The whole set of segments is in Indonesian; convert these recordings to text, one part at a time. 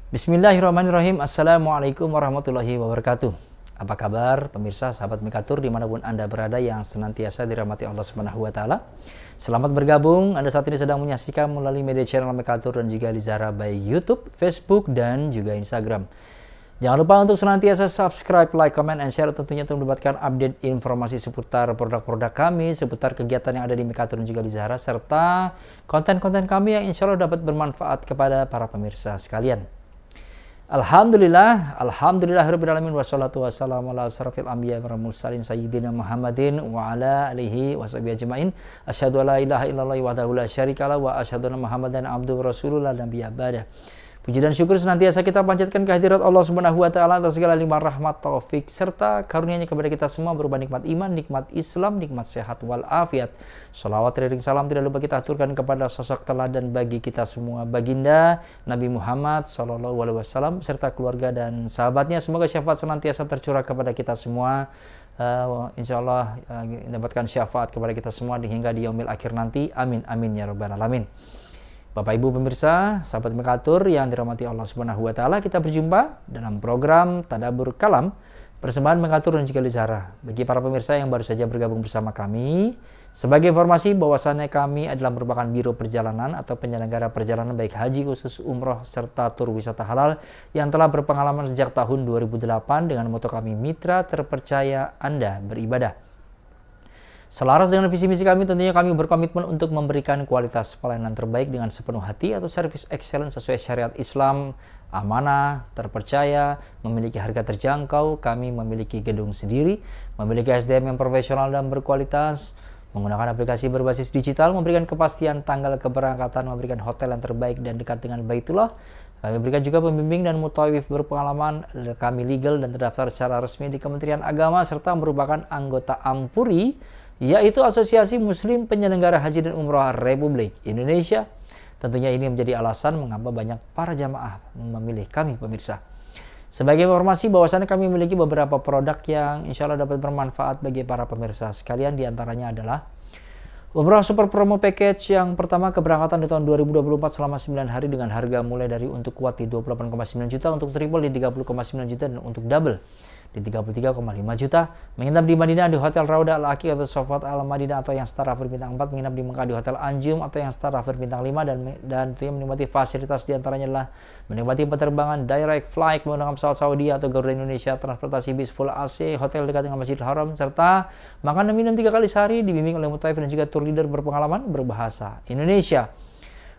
Bismillahirrahmanirrahim. Assalamualaikum warahmatullahi wabarakatuh. Apa kabar pemirsa, sahabat Mekatur dimanapun Anda berada yang senantiasa dirahmati Allah Subhanahu wa Ta'ala. Selamat bergabung. Anda saat ini sedang menyaksikan melalui media channel Mekatur dan juga Lizara baik YouTube, Facebook, dan juga Instagram. Jangan lupa untuk senantiasa subscribe, like, comment, and share tentunya untuk mendapatkan update informasi seputar produk-produk kami, seputar kegiatan yang ada di Mekatur dan juga Lizara, serta konten-konten kami yang insya Allah dapat bermanfaat kepada para pemirsa sekalian. Alhamdulillahirabbil alamin wassalatu wassalamu ala asrofil anbiya wal mursalin sayyidina Muhammadin wa ala alihi washabihi ajmain. Asyhadu alla ilaha illallah wahdahu la syarikalah wa asyhadu anna Muhammadan abduhu wa rasuluhu la nabiyya ba'dah. Puji dan syukur senantiasa kita panjatkan kehadirat Allah Subhanahu wa Ta'ala atas segala limpah rahmat, taufik, serta karunia-Nya kepada kita semua berupa nikmat iman, nikmat Islam, nikmat sehat wal afiat. Shalawat ring salam tidak lupa kita aturkan kepada sosok teladan bagi kita semua, baginda Nabi Muhammad SAW serta keluarga dan sahabatnya. Semoga syafaat senantiasa tercurah kepada kita semua. Insya Allah mendapatkan syafaat kepada kita semua hingga di yaumil akhir nanti. Amin amin ya rabbal alamin. Bapak Ibu pemirsa, sahabat Mekatur yang dirahmati Allah Subhanahu wa Ta'ala, kita berjumpa dalam program Tadabbur Kalam persembahan Mekatur dan juga Lizara. Bagi para pemirsa yang baru saja bergabung bersama kami, sebagai informasi bahwasannya kami adalah merupakan biro perjalanan atau penyelenggara perjalanan baik haji khusus, umroh, serta tur wisata halal yang telah berpengalaman sejak tahun 2008 dengan moto kami, mitra terpercaya Anda beribadah. Selaras dengan visi misi kami, tentunya kami berkomitmen untuk memberikan kualitas pelayanan terbaik dengan sepenuh hati atau service excellence sesuai syariat Islam, amanah, terpercaya, memiliki harga terjangkau, kami memiliki gedung sendiri, memiliki SDM yang profesional dan berkualitas, menggunakan aplikasi berbasis digital, memberikan kepastian tanggal keberangkatan, memberikan hotel yang terbaik dan dekat dengan Baitullah. Kami berikan juga pembimbing dan mutawif berpengalaman, kami legal dan terdaftar secara resmi di Kementerian Agama, serta merupakan anggota AMPURI, yaitu Asosiasi Muslim Penyelenggara Haji dan Umroh Republik Indonesia. Tentunya ini menjadi alasan mengapa banyak para jamaah memilih kami pemirsa. Sebagai informasi bahwasannya kami memiliki beberapa produk yang insya Allah dapat bermanfaat bagi para pemirsa sekalian. Di antaranya adalah Umroh Super Promo Package yang pertama, keberangkatan di tahun 2024 selama 9 hari dengan harga mulai dari untuk kuat di 28,9 juta, untuk triple di 30,9 juta, dan untuk double di 33,5 juta. Menginap di Madinah di Hotel Rauda Al-Aqiq atau Sofat Al-Madinah atau yang setara berbintang 4, menginap di Mekah di Hotel Anjum atau yang setara berbintang 5, dan tentunya menikmati fasilitas diantaranya adalah menikmati penerbangan direct flight menggunakan pesawat Saudi atau Garuda Indonesia, transportasi bis full AC, hotel dekat dengan Masjidil Haram, serta makan dan minum 3 kali sehari, dibimbing oleh mutawif dan juga tour leader berpengalaman berbahasa Indonesia.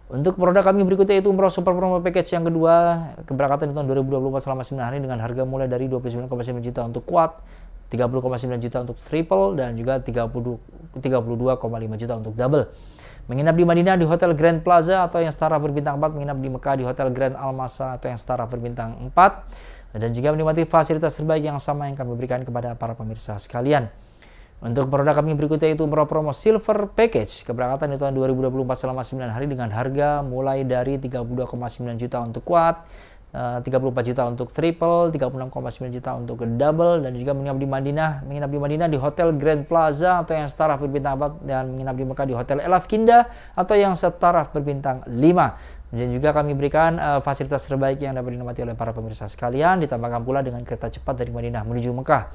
Untuk produk kami berikutnya yaitu Umroh Super Promo Package yang kedua, keberangkatan di tahun 2024 selama 9 hari dengan harga mulai dari 29,9 juta untuk quad, 30,9 juta untuk triple, dan juga 32,5 juta untuk double. Menginap di Madinah di Hotel Grand Plaza atau yang setara berbintang 4, menginap di Mekah di Hotel Grand Al-Masa atau yang setara berbintang 4, dan juga menikmati fasilitas terbaik yang sama yang kami berikan kepada para pemirsa sekalian. Untuk produk kami berikutnya yaitu Umroh Promo Silver Package, keberangkatan di tahun 2024 selama 9 hari dengan harga mulai dari 32,9 juta untuk quad, 34 juta untuk triple, 36,9 juta untuk double, dan juga menginap di Madinah di Hotel Grand Plaza atau yang setara berbintang 4, dan menginap di Mekah di Hotel El Afkinda atau yang setara berbintang 5. Dan juga kami berikan fasilitas terbaik yang dapat dinikmati oleh para pemirsa sekalian, ditambahkan pula dengan kereta cepat dari Madinah menuju Mekah.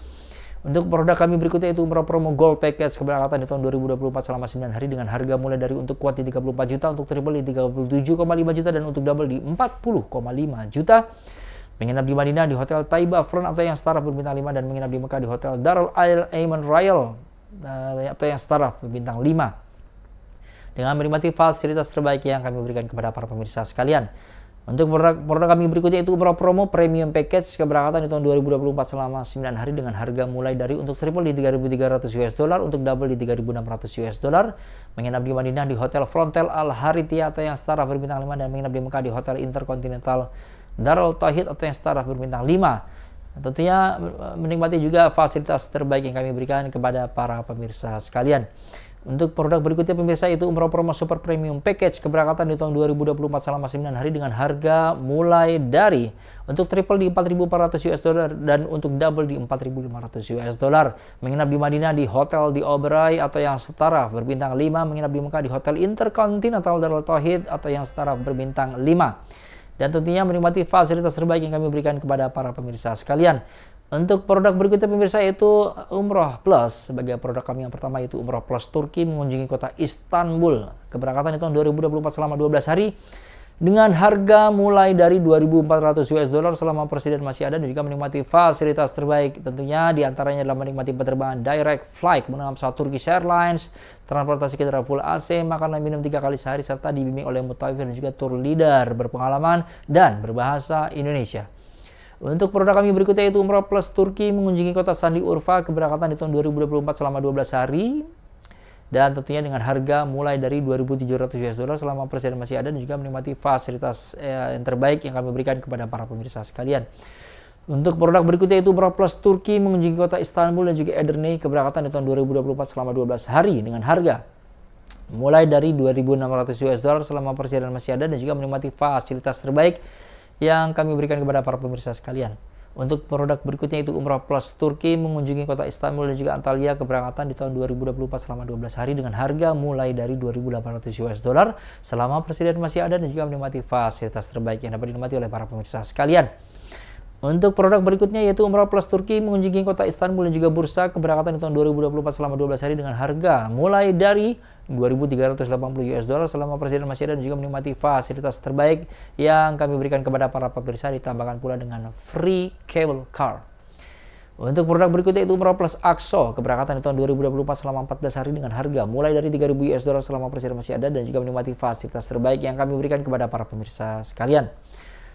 Untuk produk kami berikutnya yaitu Umroh Promo Gold Package, keberangkatan di tahun 2024 selama 9 hari dengan harga mulai dari untuk quad di 34 juta, untuk triple di 37,5 juta, dan untuk double di 40,5 juta. Menginap di Madinah di Hotel Taiba Front atau yang setara berbintang 5, dan menginap di Mekah di Hotel Darul Al Aiman Royal atau yang setara berbintang 5. Dengan menikmati fasilitas terbaik yang kami berikan kepada para pemirsa sekalian. Untuk produk kami berikutnya itu Umroh Promo Premium Package, keberangkatan di tahun 2024 selama 9 hari dengan harga mulai dari untuk triple di 3.300 US dollar, untuk double di 3.600 US dollar. Menginap di Madinah di Hotel Frontel Al Harithiyah atau yang setara berbintang 5, dan menginap di Mekah di Hotel Intercontinental Darul Tauhid atau yang setara berbintang 5. Tentunya menikmati juga fasilitas terbaik yang kami berikan kepada para pemirsa sekalian. Untuk produk berikutnya pemirsa itu Umroh Promo Super Premium Package, keberangkatan di tahun 2024 selama 9 hari dengan harga mulai dari untuk triple di 4.400 US dollar, dan untuk double di 4.500 US dollar. Menginap di Madinah di Hotel di Oberoi atau yang setara berbintang 5, menginap di Mekah di Hotel Intercontinental Darul Tauhid atau yang setara berbintang 5. dan tentunya menikmati fasilitas terbaik yang kami berikan kepada para pemirsa sekalian. Untuk produk berikutnya pemirsa yaitu Umroh Plus. Sebagai produk kami yang pertama yaitu Umroh Plus Turki mengunjungi kota Istanbul. Keberangkatan di tahun 2024 selama 12 hari dengan harga mulai dari 2.400 US dollar selama persediaan masih ada, dan juga menikmati fasilitas terbaik. Tentunya diantaranya adalah menikmati penerbangan direct flight menggunakan pesawat Turkish Airlines, transportasi kendaraan full AC, makanan minum 3 kali sehari, serta dibimbing oleh mutawif dan juga tour leader berpengalaman dan berbahasa Indonesia. Untuk produk kami berikutnya yaitu Umroh Plus Turki mengunjungi kota Sandiurfa. Keberangkatan di tahun 2024 selama 12 hari. Dan tentunya dengan harga mulai dari 2.700 US dollar selama persediaan masih ada, dan juga menikmati fasilitas yang terbaik yang kami berikan kepada para pemirsa sekalian. Untuk produk berikutnya yaitu Umroh Plus Turki mengunjungi kota Istanbul dan juga Edirne. Keberangkatan di tahun 2024 selama 12 hari dengan harga mulai dari 2.600 US dollar selama persediaan masih ada, dan juga menikmati fasilitas terbaik yang kami berikan kepada para pemirsa sekalian. Untuk produk berikutnya itu Umroh Plus Turki mengunjungi kota Istanbul dan juga Antalya. Keberangkatan di tahun 2024 selama 12 hari dengan harga mulai dari 2.800 US dollar selama persediaan masih ada, dan juga menikmati fasilitas terbaik yang dapat dinikmati oleh para pemirsa sekalian. Untuk produk berikutnya yaitu Umroh Plus Turki mengunjungi kota Istanbul dan juga Bursa. Keberangkatan di tahun 2024 selama 12 hari dengan harga mulai dari 2.380 US dollar selama persediaan masih ada, dan juga menikmati fasilitas terbaik yang kami berikan kepada para pemirsa, ditambahkan pula dengan free cable car. Untuk produk berikutnya itu Umroh Plus Aqsa. Keberangkatan di tahun 2024 selama 14 hari dengan harga mulai dari 3.000 US dollar selama persediaan masih ada, dan juga menikmati fasilitas terbaik yang kami berikan kepada para pemirsa sekalian.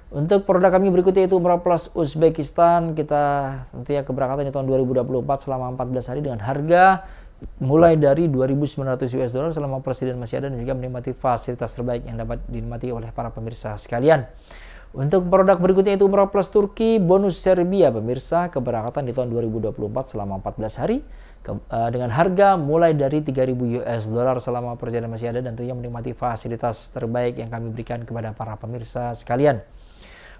Untuk produk kami berikutnya itu Umroh Plus Uzbekistan. Kita tentunya keberangkatan di tahun 2024 selama 14 hari dengan harga mulai dari 2.900 US dollar selama persediaan masih ada, dan juga menikmati fasilitas terbaik yang dapat dinikmati oleh para pemirsa sekalian. Untuk produk berikutnya itu Umroh Plus Turki bonus Serbia pemirsa. Keberangkatan di tahun 2024 selama 14 hari dengan harga mulai dari 3.000 US dollar selama perjalanan masih ada, dan tentunya menikmati fasilitas terbaik yang kami berikan kepada para pemirsa sekalian.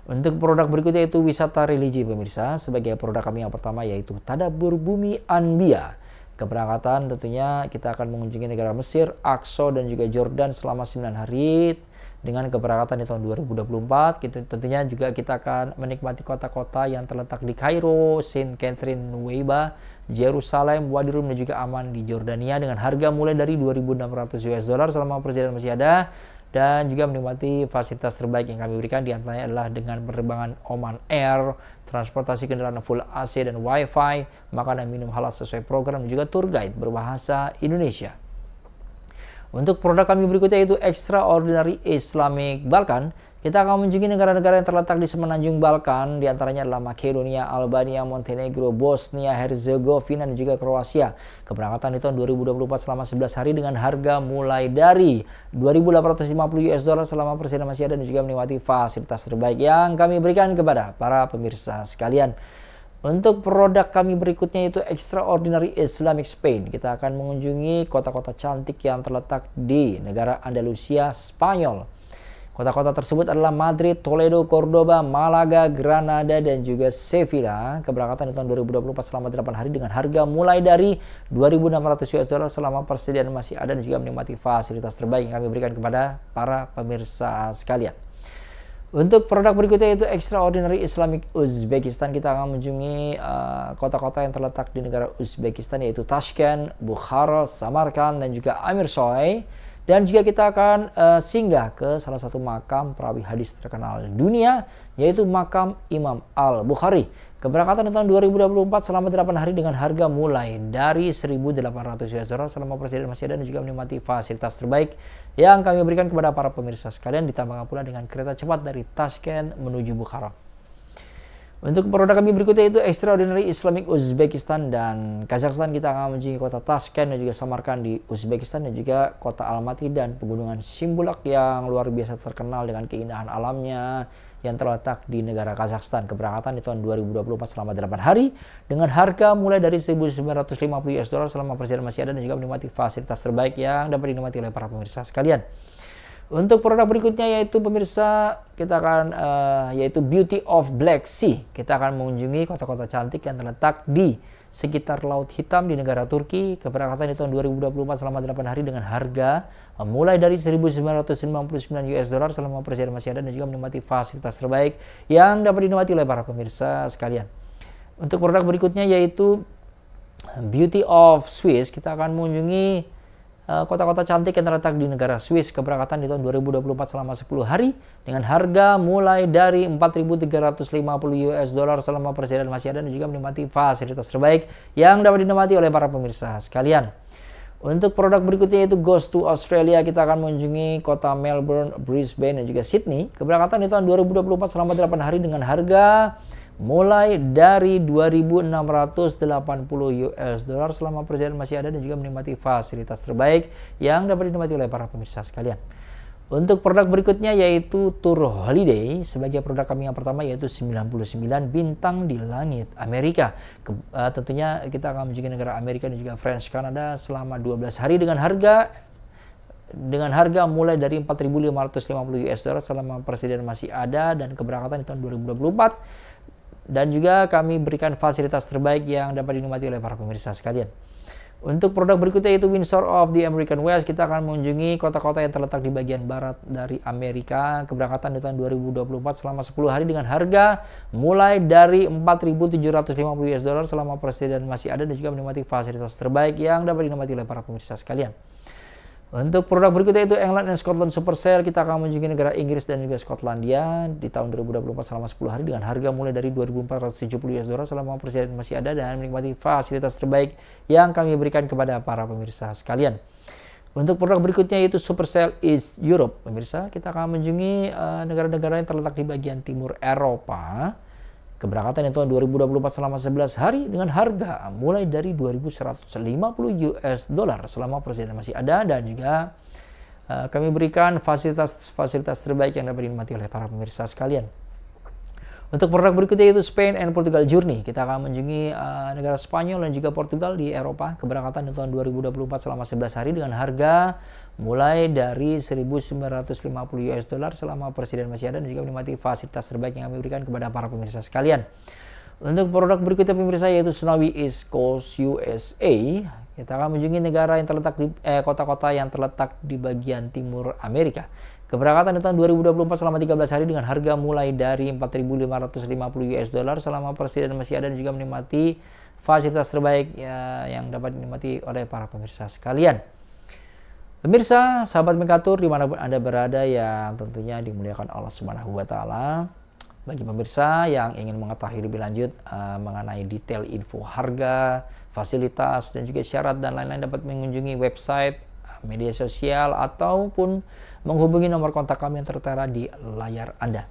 Untuk produk berikutnya itu wisata religi pemirsa. Sebagai produk kami yang pertama yaitu Tadabbur Bumi Anbiya. Keberangkatan tentunya kita akan mengunjungi negara Mesir, Aqsa, dan juga Jordan selama 9 hari. Dengan keberangkatan di tahun 2024, tentunya juga kita akan menikmati kota-kota yang terletak di Kairo, Saint Catherine, Nuweiba, Yerusalem, Wadi Rum, dan juga Amman di Jordania dengan harga mulai dari 2.600 US dollar selama perjalanan masih ada, dan juga menikmati fasilitas terbaik yang kami berikan. Di antaranya adalah dengan penerbangan Oman Air, transportasi kendaraan full AC dan Wi-Fi, makanan minum halal sesuai program, dan juga tour guide berbahasa Indonesia. Untuk produk kami berikutnya yaitu Extraordinary Islamic Balkan. Kita akan mengunjungi negara-negara yang terletak di semenanjung Balkan, diantaranya adalah Makedonia, Albania, Montenegro, Bosnia, Herzegovina, dan juga Kroasia. Keberangkatan di tahun 2024 selama 11 hari dengan harga mulai dari 2.850 US dollar selama persediaan masih ada, dan juga menikmati fasilitas terbaik yang kami berikan kepada para pemirsa sekalian. Untuk produk kami berikutnya yaitu Extraordinary Islamic Spain. Kita akan mengunjungi kota-kota cantik yang terletak di negara Andalusia, Spanyol. Kota-kota tersebut adalah Madrid, Toledo, Cordoba, Malaga, Granada, dan juga Sevilla. Keberangkatan di tahun 2024 selama 8 hari dengan harga mulai dari 2.600 US dollar selama persediaan masih ada, dan juga menikmati fasilitas terbaik yang kami berikan kepada para pemirsa sekalian. Untuk produk berikutnya yaitu Extraordinary Islamic Uzbekistan. Kita akan mengunjungi kota-kota yang terletak di negara Uzbekistan yaitu Tashkent, Bukhara, Samarkand, dan juga Amirsoy. Dan juga kita akan singgah ke salah satu makam perawi hadis terkenal dunia yaitu makam Imam Al-Bukhari. Keberangkatan di tahun 2024 selama 8 hari dengan harga mulai dari 1.800 US dollar selama persediaan masih ada, dan juga menikmati fasilitas terbaik yang kami berikan kepada para pemirsa sekalian, ditambahkan pula dengan kereta cepat dari Tashkent menuju Bukhara. Untuk produk kami berikutnya itu Extraordinary Islamic Uzbekistan dan Kazakhstan. Kita akan mengunjungi kota Tashkent dan juga Samarkand di Uzbekistan, dan juga kota Almaty dan pegunungan Simbulak yang luar biasa terkenal dengan keindahan alamnya yang terletak di negara Kazakhstan. Keberangkatan di tahun 2024 selama 8 hari dengan harga mulai dari 1.950 US dollar selama persediaan masih ada, dan juga menikmati fasilitas terbaik yang dapat dinikmati oleh para pemirsa sekalian. Untuk produk berikutnya yaitu pemirsa kita akan yaitu Beauty of Black Sea. Kita akan mengunjungi kota-kota cantik yang terletak di sekitar Laut Hitam di negara Turki. Keberangkatan di tahun 2024 selama 8 hari dengan harga mulai dari 1.999 US dollar selama perjalanan masih ada, dan juga menikmati fasilitas terbaik yang dapat dinikmati oleh para pemirsa sekalian. Untuk produk berikutnya yaitu Beauty of Swiss. Kita akan mengunjungi kota-kota cantik yang terletak di negara Swiss. Keberangkatan di tahun 2024 selama 10 hari dengan harga mulai dari 4.350 US dollar selama perjalanan masih ada, dan juga menikmati fasilitas terbaik yang dapat dinikmati oleh para pemirsa sekalian. Untuk produk berikutnya yaitu Ghost to Australia. Kita akan mengunjungi kota Melbourne, Brisbane, dan juga Sydney. Keberangkatan di tahun 2024 selama 8 hari dengan harga mulai dari 2.680 US dollar selama perjalanan masih ada, dan juga menikmati fasilitas terbaik yang dapat dinikmati oleh para pemirsa sekalian. Untuk produk berikutnya yaitu Tour Holiday. Sebagai produk kami yang pertama yaitu 99 bintang di langit Amerika. Tentunya kita akan mengunjungi negara Amerika dan juga French Canada selama 12 hari dengan harga mulai dari 4.550 US dollar selama perjalanan masih ada, dan keberangkatan di tahun 2024. Dan juga kami berikan fasilitas terbaik yang dapat dinikmati oleh para pemirsa sekalian. Untuk produk berikutnya yaitu Windsor of the American West. Kita akan mengunjungi kota-kota yang terletak di bagian barat dari Amerika. Keberangkatan di tahun 2024 selama 10 hari dengan harga mulai dari 4.750 US dollar selama perjalanan masih ada, dan juga menikmati fasilitas terbaik yang dapat dinikmati oleh para pemirsa sekalian. Untuk produk berikutnya itu England and Scotland Super Sale. Kita akan mengunjungi negara Inggris dan juga Skotlandia di tahun 2024 selama 10 hari dengan harga mulai dari 2.470 US dollar selama perjalanan masih ada, dan menikmati fasilitas terbaik yang kami berikan kepada para pemirsa sekalian. Untuk produk berikutnya yaitu Super Sale East Europe. Pemirsa, kita akan mengunjungi negara-negara yang terletak di bagian timur Eropa. Keberangkatan di tahun 2024 selama 11 hari dengan harga mulai dari 2.150 US dollar selama perjalanan masih ada, dan juga kami berikan fasilitas terbaik yang dapat dinikmati oleh para pemirsa sekalian. Untuk produk berikutnya yaitu Spain and Portugal Journey. Kita akan mengunjungi negara Spanyol dan juga Portugal di Eropa. Keberangkatan di tahun 2024 selama 11 hari dengan harga mulai dari 1.950 US dollar selama perjalanan masih ada, dan juga menikmati fasilitas terbaik yang kami berikan kepada para pemirsa sekalian. Untuk produk berikutnya pemirsa yaitu Snowy East Coast USA. Kita akan mengunjungi negara yang terletak di kota-kota yang terletak di bagian timur Amerika. Keberangkatan di tahun 2024 selama 13 hari dengan harga mulai dari 4.550 US dollar selama perjalanan masih ada, dan juga menikmati fasilitas terbaik yang dapat dinikmati oleh para pemirsa sekalian. Pemirsa, sahabat Mekatur dimanapun Anda berada yang tentunya dimuliakan Allah Subhanahu wa Ta'ala. Bagi pemirsa yang ingin mengetahui lebih lanjut mengenai detail info harga, fasilitas, dan juga syarat dan lain-lain, dapat mengunjungi website, media sosial, ataupun menghubungi nomor kontak kami yang tertera di layar Anda.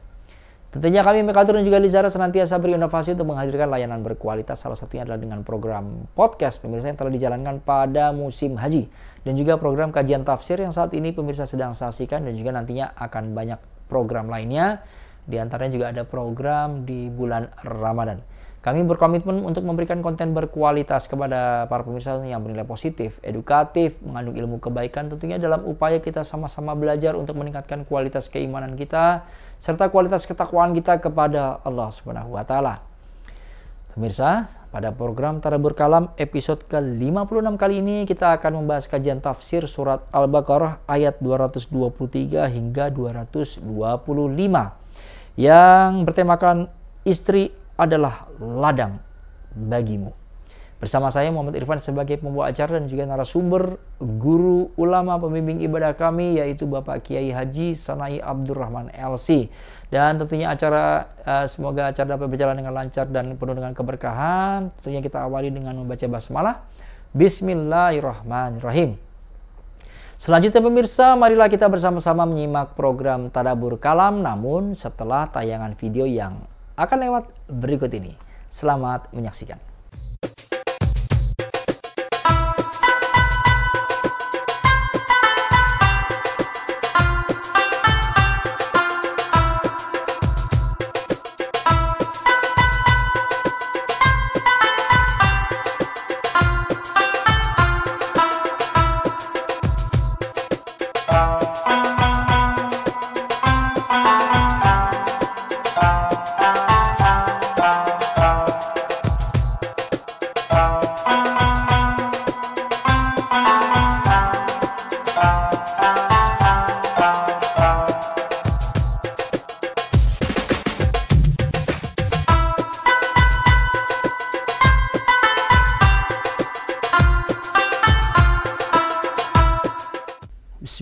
Tentunya kami Mekatur dan juga Lizara senantiasa berinovasi untuk menghadirkan layanan berkualitas. Salah satunya adalah dengan program podcast pemirsa yang telah dijalankan pada musim haji, dan juga program kajian tafsir yang saat ini pemirsa sedang saksikan, dan juga nantinya akan banyak program lainnya. Di antaranya juga ada program di bulan Ramadan. Kami berkomitmen untuk memberikan konten berkualitas kepada para pemirsa yang bernilai positif, edukatif, mengandung ilmu kebaikan, tentunya dalam upaya kita sama-sama belajar untuk meningkatkan kualitas keimanan kita serta kualitas ketakwaan kita kepada Allah Subhanahu wa Ta'ala. Pemirsa, pada program Tadabbur Kalam episode ke-56 kali ini kita akan membahas kajian tafsir surat Al-Baqarah ayat 223 hingga 225 yang bertemakan istri adalah ladang bagimu. Bersama saya Muhammad Irfan sebagai pembawa acara dan juga narasumber guru ulama pembimbing ibadah kami yaitu Bapak Kiai Haji Sanai Abdurrahman LC. Dan tentunya semoga acara dapat berjalan dengan lancar dan penuh dengan keberkahan. Tentunya kita awali dengan membaca basmalah. Bismillahirrahmanirrahim. Selanjutnya pemirsa, marilah kita bersama-sama menyimak program Tadabbur Kalam, namun setelah tayangan video yang akan lewat berikut ini. Selamat menyaksikan.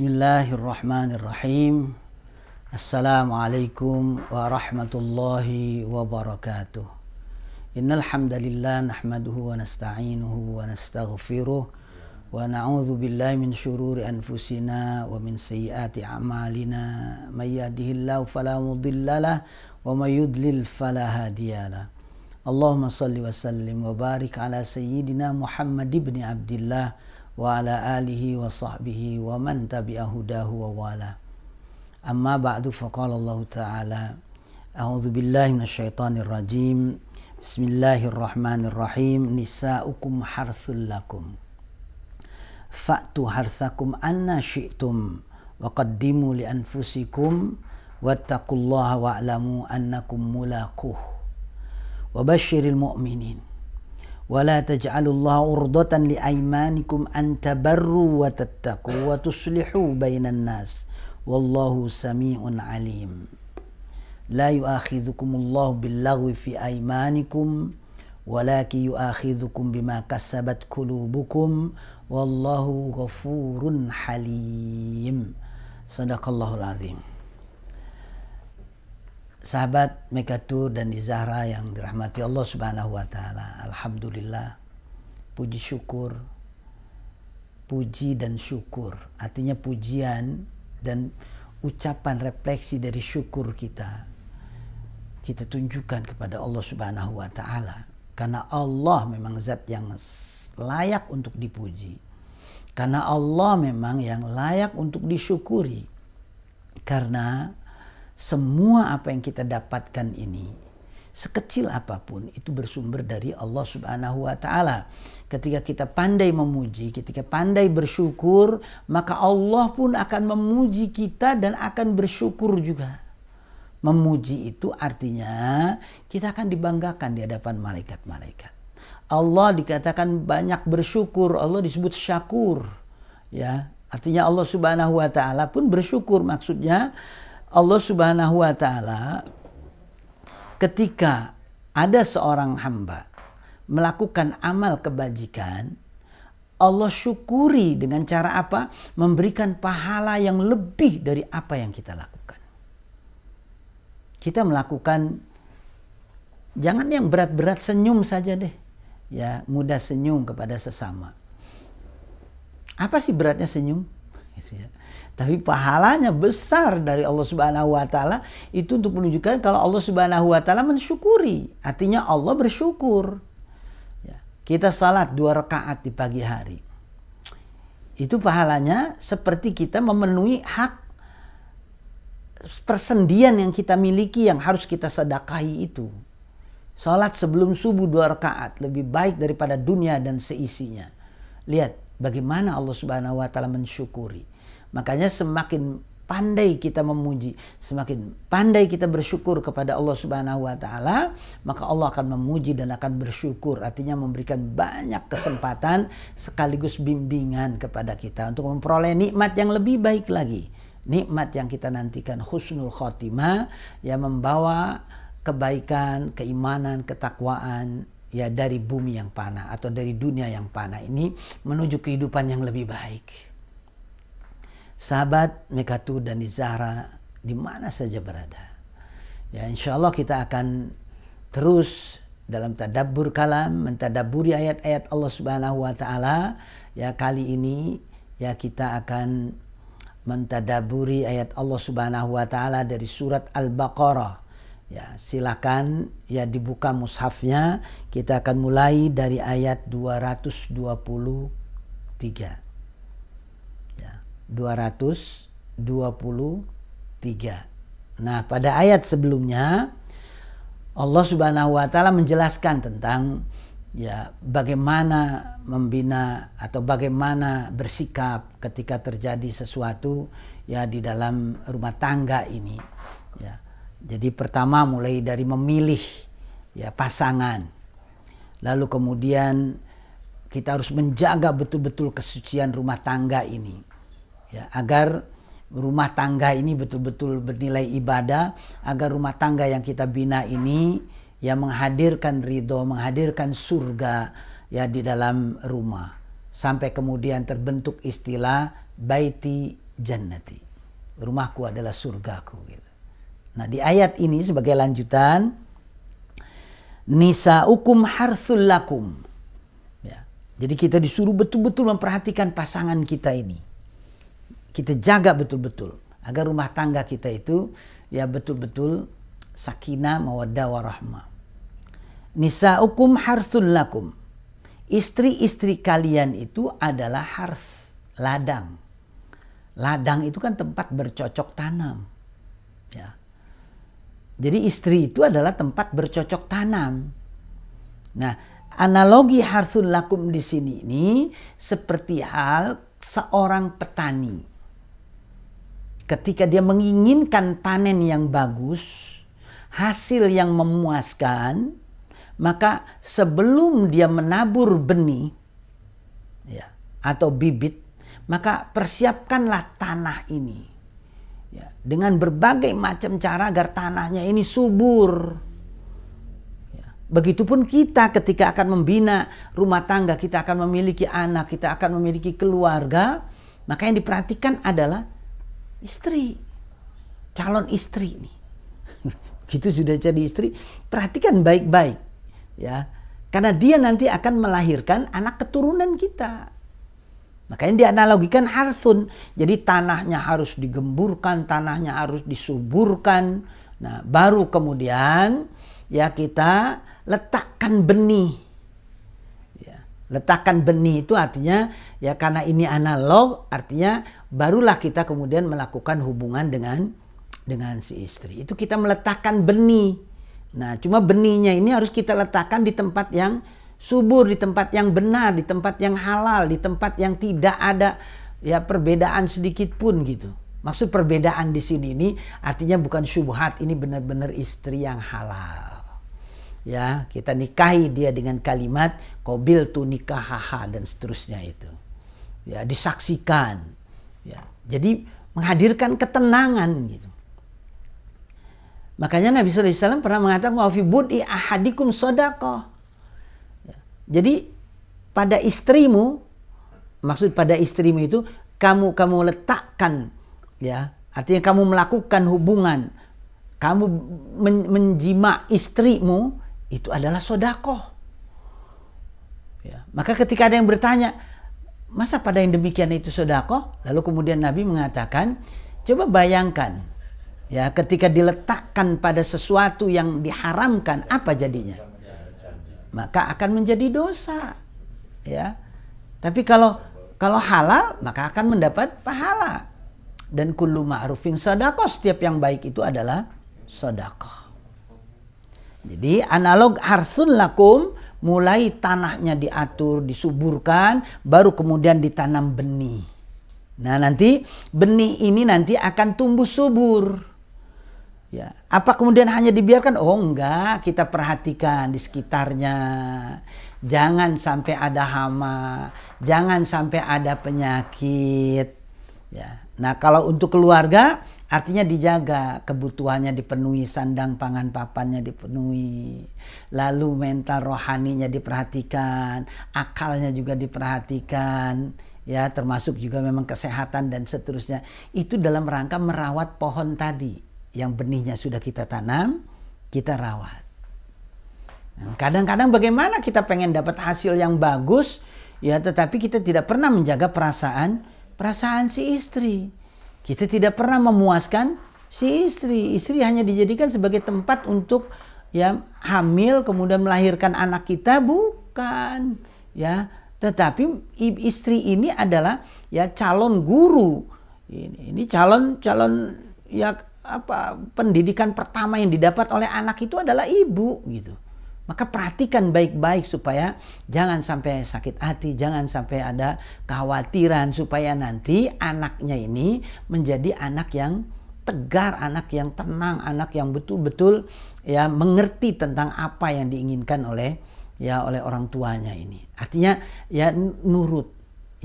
Bismillahirrahmanirrahim. Assalamualaikum warahmatullahi wabarakatuh. Innal hamdalillah nahmaduhu wa nasta'inuhu wa nastaghfiruh wa na'udzu billahi min syururi anfusina wa min sayyiati a'malina. May yahdihillahu fala mudhillalah wa may yudlil fala hadiyalah. Allahumma salli wa sallim wa barik ala sayyidina Muhammad ibn Abdillah wa ala alihi wa sahbihi wa man tabi'a hudahu wa wala. Amma ba'du, faqala Allah ta'ala a'udzu billahi minasyaitonir rajim. Bismillahirrahmanirrahim. Nisa'ukum harthul lakum fa'tu harthakum anna syi'tum wa qaddimu li anfusikum wattaqullaha wa'lamu annakum mulaquh wa basyiril mu'minin wala taj'alullaha urdatan li aymanikum an tabarru wa tattaqu wa tuslihu bainan nas wallahu sami'un alim. La yu'akhidhukumullahu billaghwi fi aymanikum walakin yu'akhidhukum bima kasabat qulubukum wallahu ghafurun halim. Sadaqallahul azim. Sahabat Mekatur dan Zahra yang dirahmati Allah Subhanahu wa taala, alhamdulillah, puji syukur, puji dan syukur, artinya pujian dan ucapan refleksi dari syukur kita tunjukkan kepada Allah Subhanahu wa taala, karena Allah memang zat yang layak untuk dipuji, karena Allah memang yang layak untuk disyukuri, karena semua apa yang kita dapatkan ini, sekecil apapun, itu bersumber dari Allah Subhanahu wa taala. Ketika kita pandai memuji, ketika pandai bersyukur, maka Allah pun akan memuji kita dan akan bersyukur juga. Memuji itu artinya kita akan dibanggakan di hadapan malaikat-malaikat. Allah dikatakan banyak bersyukur, Allah disebut syakur. Ya, artinya Allah Subhanahu wa taala pun bersyukur. Maksudnya Allah Subhanahu wa taala ketika ada seorang hamba melakukan amal kebajikan, Allah syukuri dengan cara apa? Memberikan pahala yang lebih dari apa yang kita lakukan. Kita melakukan, jangan yang berat-berat, senyum saja deh. Ya, mudah senyum kepada sesama. Apa sih beratnya senyum? Tapi pahalanya besar dari Allah Subhanahu wa taala, itu untuk menunjukkan kalau Allah Subhanahu wa taala mensyukuri. Artinya Allah bersyukur. Ya, kita salat 2 rakaat di pagi hari. Itu pahalanya seperti kita memenuhi hak persendian yang kita miliki yang harus kita sedekahi itu. Salat sebelum subuh 2 rakaat lebih baik daripada dunia dan seisinya. Lihat bagaimana Allah Subhanahu wa taala mensyukuri. Makanya semakin pandai kita memuji, semakin pandai kita bersyukur kepada Allah Subhanahu wa taala, maka Allah akan memuji dan akan bersyukur. Artinya memberikan banyak kesempatan sekaligus bimbingan kepada kita untuk memperoleh nikmat yang lebih baik lagi. Nikmat yang kita nantikan, husnul khotimah, yang membawa kebaikan, keimanan, ketakwaan, ya, dari bumi yang panah atau dari dunia yang panah ini menuju kehidupan yang lebih baik. Sahabat Mekatur dan Zahra di mana saja berada, ya, insya Allah kita akan terus dalam tadabbur kalam, mentadabburi ayat-ayat Allah Subhanahu wa taala. Ya, kali ini ya kita akan mentadabburi ayat Allah Subhanahu wa taala dari surat Al-Baqarah. Ya, silakan ya dibuka mushafnya. Kita akan mulai dari ayat 223. 223. Nah, pada ayat sebelumnya Allah Subhanahu wa taala menjelaskan tentang ya bagaimana membina atau bagaimana bersikap ketika terjadi sesuatu ya di dalam rumah tangga ini. Ya. Jadi pertama mulai dari memilih ya pasangan. Lalu kemudian kita harus menjaga betul-betul kesucian rumah tangga ini. Ya, agar rumah tangga ini betul-betul bernilai ibadah, agar rumah tangga yang kita bina ini ya menghadirkan ridho, menghadirkan surga ya di dalam rumah. Sampai kemudian terbentuk istilah baiti jannati. Rumahku adalah surgaku gitu. Nah, di ayat ini sebagai lanjutan, nisaukum harsul lakum. Ya. Jadi kita disuruh betul-betul memperhatikan pasangan kita ini. Kita jaga betul-betul agar rumah tangga kita itu ya betul-betul sakinah, mawaddah, warahmah. Nisaukum harsul lakum. Istri-istri kalian itu adalah hars, ladang. Ladang itu kan tempat bercocok tanam. Ya. Jadi istri itu adalah tempat bercocok tanam. Nah, analogi harsul lakum di sini ini seperti hal seorang petani. Ketika dia menginginkan panen yang bagus, hasil yang memuaskan, maka sebelum dia menabur benih ya, atau bibit, maka persiapkanlah tanah ini ya, dengan berbagai macam cara agar tanahnya ini subur. Ya. Begitupun kita ketika akan membina rumah tangga, kita akan memiliki anak, kita akan memiliki keluarga, maka yang diperhatikan adalah istri, calon istri ini. Gitu sudah jadi istri, perhatikan baik-baik. Ya, karena dia nanti akan melahirkan anak keturunan kita. Makanya dianalogikan harsun. Jadi tanahnya harus digemburkan, tanahnya harus disuburkan. Nah, baru kemudian ya kita letakkan benih. Ya, letakkan benih itu artinya ya karena ini analog, artinya barulah kita kemudian melakukan hubungan dengan si istri. Itu kita meletakkan benih. Nah, cuma benihnya ini harus kita letakkan di tempat yang subur, di tempat yang benar, di tempat yang halal, di tempat yang tidak ada ya perbedaan sedikit pun gitu. Maksud perbedaan di sini ini artinya bukan syubhat, ini benar-benar istri yang halal. Ya, kita nikahi dia dengan kalimat qabiltu nikahaha dan seterusnya itu. Ya, disaksikan. Ya, jadi menghadirkan ketenangan gitu. Makanya Nabi SAW pernah mengatakan wa fi bud'i ahadikum shadaqah. Ya. Jadi pada istrimu, maksud pada istrimu itu kamu letakkan ya, artinya kamu melakukan hubungan, kamu menjima istrimu itu adalah sedekah. Ya. Maka ketika ada yang bertanya, masa pada yang demikian itu sedekah? Lalu kemudian Nabi mengatakan, coba bayangkan ya, ketika diletakkan pada sesuatu yang diharamkan, apa jadinya? Maka akan menjadi dosa. Ya. Tapi kalau halal, maka akan mendapat pahala. Dan kullu ma'rufin shadaqah, setiap yang baik itu adalah sedekah. Jadi analog harsun lakum, mulai tanahnya diatur, disuburkan, baru kemudian ditanam benih. Nah, nanti benih ini nanti akan tumbuh subur. Ya, apa kemudian hanya dibiarkan? Oh enggak, kita perhatikan di sekitarnya. Jangan sampai ada hama, jangan sampai ada penyakit. Ya. Nah, kalau untuk keluarga artinya dijaga, kebutuhannya dipenuhi, sandang pangan papannya dipenuhi. Lalu mental rohaninya diperhatikan, akalnya juga diperhatikan, ya, termasuk juga memang kesehatan dan seterusnya. Itu dalam rangka merawat pohon tadi. Yang benihnya sudah kita tanam, kita rawat. Kadang-kadang bagaimana kita pengen dapat hasil yang bagus, ya, tetapi kita tidak pernah menjaga perasaan si istri. Kita tidak pernah memuaskan si istri. Istri hanya dijadikan sebagai tempat untuk ya hamil, kemudian melahirkan anak kita, bukan. Ya, tetapi istri ini adalah ya calon guru. Ini calon ya pendidikan pertama yang didapat oleh anak itu adalah ibu gitu. Maka perhatikan baik-baik supaya jangan sampai sakit hati, jangan sampai ada kekhawatiran, supaya nanti anaknya ini menjadi anak yang tegar, anak yang tenang, anak yang betul-betul ya mengerti tentang apa yang diinginkan oleh orang tuanya ini. Artinya ya nurut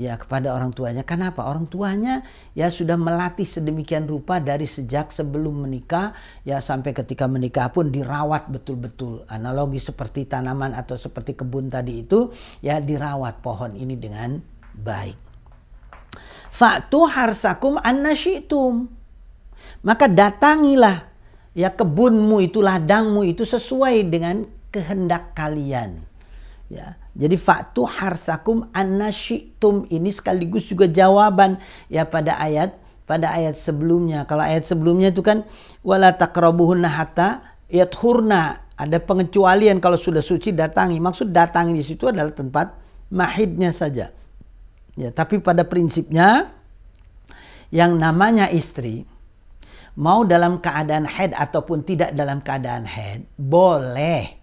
ya kepada orang tuanya. Kenapa? Orang tuanya ya sudah melatih sedemikian rupa dari sejak sebelum menikah ya sampai ketika menikah pun dirawat betul-betul. Analogi seperti tanaman atau seperti kebun tadi itu ya dirawat pohon ini dengan baik. Fa'tu harsakum anna syi'tum. Maka datangilah ya kebunmu itu, ladangmu itu sesuai dengan kehendak kalian. Ya. Jadi fa'tu harsakum anna syi'tum ini sekaligus juga jawaban ya pada ayat sebelumnya. Kalau ayat sebelumnya itu kan wala taqrabuhunna hatta yathurna, ada pengecualian kalau sudah suci datangi. Maksud datangi di situ adalah tempat mahidnya saja. Ya, tapi pada prinsipnya yang namanya istri mau dalam keadaan haid ataupun tidak dalam keadaan haid boleh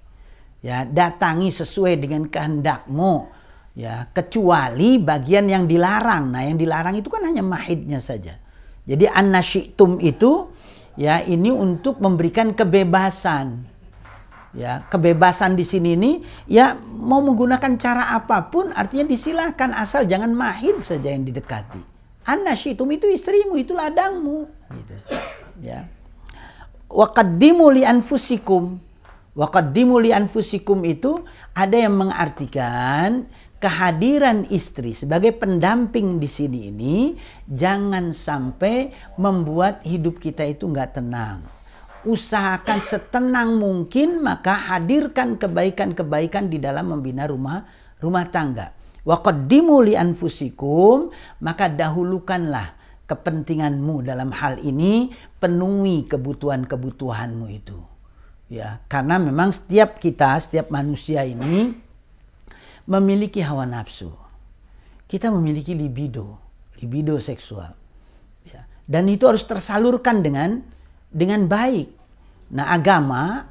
ya datangi sesuai dengan kehendakmu ya, kecuali bagian yang dilarang. Nah, yang dilarang itu kan hanya mahidnya saja. Jadi an-nasyi'tum itu ya ini untuk memberikan kebebasan. Ya, kebebasan di sini ini ya mau menggunakan cara apapun artinya disilahkan, asal jangan mahid saja yang didekati. An-nasyi'tum itu istrimu, itu ladangmu gitu. Ya. Wa qaddimu li anfusikum. Wa qaddimu li anfusikum itu ada yang mengartikan kehadiran istri sebagai pendamping di sini ini jangan sampai membuat hidup kita itu nggak tenang. Usahakan setenang mungkin, maka hadirkan kebaikan-kebaikan di dalam membina rumah tangga. Wa qaddimu li anfusikum, maka dahulukanlah kepentinganmu dalam hal ini, penuhi kebutuhan-kebutuhanmu itu. Ya, karena memang setiap manusia ini memiliki hawa nafsu. Kita memiliki libido seksual. Ya, dan itu harus tersalurkan dengan baik. Nah, agama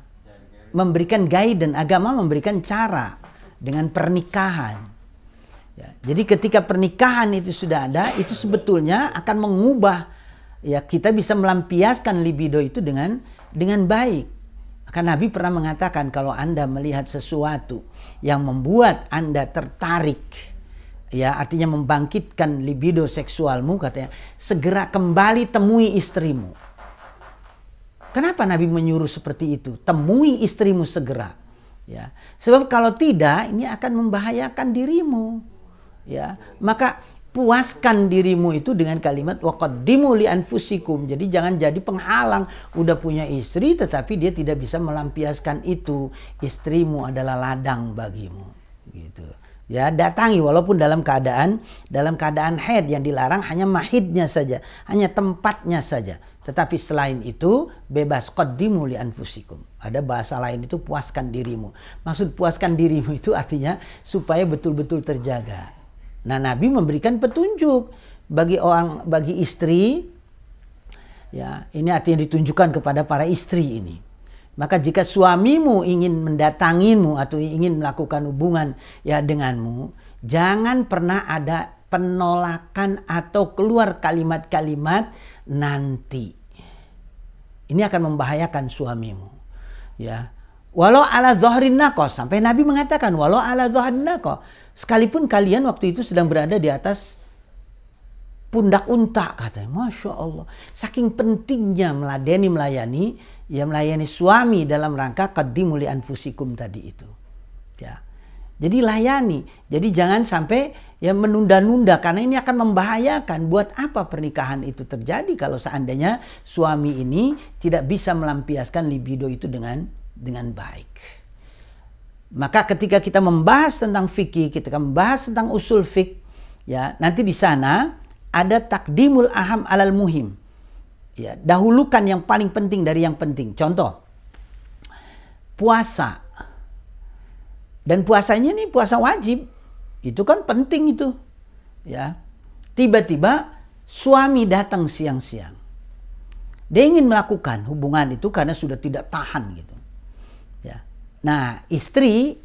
memberikan guidance, agama memberikan cara dengan pernikahan. Ya, jadi ketika pernikahan itu sudah ada, itu sebetulnya akan mengubah ya, kita bisa melampiaskan libido itu dengan baik. Maka Nabi pernah mengatakan kalau Anda melihat sesuatu yang membuat Anda tertarik, ya artinya membangkitkan libido seksualmu, katanya segera kembali temui istrimu. Kenapa Nabi menyuruh seperti itu? Temui istrimu segera. Ya, sebab kalau tidak ini akan membahayakan dirimu. Ya, maka puaskan dirimu itu dengan kalimat waqaddimu li anfusikum. Jadi jangan jadi penghalang. Udah punya istri tetapi dia tidak bisa melampiaskan itu. Istrimu adalah ladang bagimu. Gitu. Ya, datangi walaupun dalam keadaan haid, yang dilarang hanya mahidnya saja, hanya tempatnya saja. Tetapi selain itu bebas, qaddimu li anfusikum. Ada bahasa lain itu puaskan dirimu. Maksud puaskan dirimu itu artinya supaya betul-betul terjaga. Nah, Nabi memberikan petunjuk bagi istri. Ya, ini artinya ditunjukkan kepada para istri ini. Maka jika suamimu ingin mendatangimu atau ingin melakukan hubungan ya denganmu, jangan pernah ada penolakan atau keluar kalimat-kalimat nanti. Ini akan membahayakan suamimu. Ya. Walau ala zohrin naqo, sampai Nabi mengatakan walau ala zohrin naqo, sekalipun kalian waktu itu sedang berada di atas pundak unta, katanya. Masya Allah. Saking pentingnya melayani suami dalam rangka qaddimu li anfusikum tadi itu. Ya. Jadi layani. Jadi jangan sampai ya menunda-nunda, karena ini akan membahayakan. Buat apa pernikahan itu terjadi kalau seandainya suami ini tidak bisa melampiaskan libido itu dengan baik. Maka ketika kita membahas tentang fikih, kita membahas tentang usul fik, ya, nanti di sana ada takdimul aham alal muhim. Ya, dahulukan yang paling penting dari yang penting. Contoh, puasa. Dan puasanya ini puasa wajib. Itu kan penting itu. Ya. Tiba-tiba suami datang siang-siang. Dia ingin melakukan hubungan itu karena sudah tidak tahan gitu. Ya. Nah, istri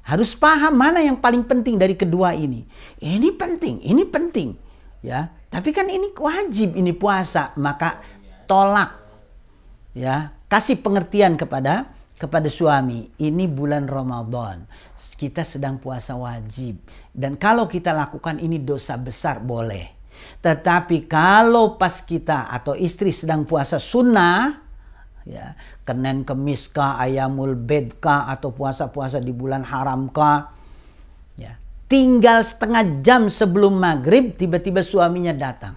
harus paham mana yang paling penting dari kedua ini. Ini penting. Ya. Tapi kan ini wajib, ini puasa, maka tolak. Ya, kasih pengertian kepada suami, ini bulan Ramadan, kita sedang puasa wajib, dan kalau kita lakukan ini dosa besar boleh. Tetapi kalau pas kita atau istri sedang puasa sunnah, ya, Senin Kemis kah, Ayamul Bid kah, atau puasa-puasa di bulan haram kah, ya, tinggal setengah jam sebelum maghrib tiba-tiba suaminya datang.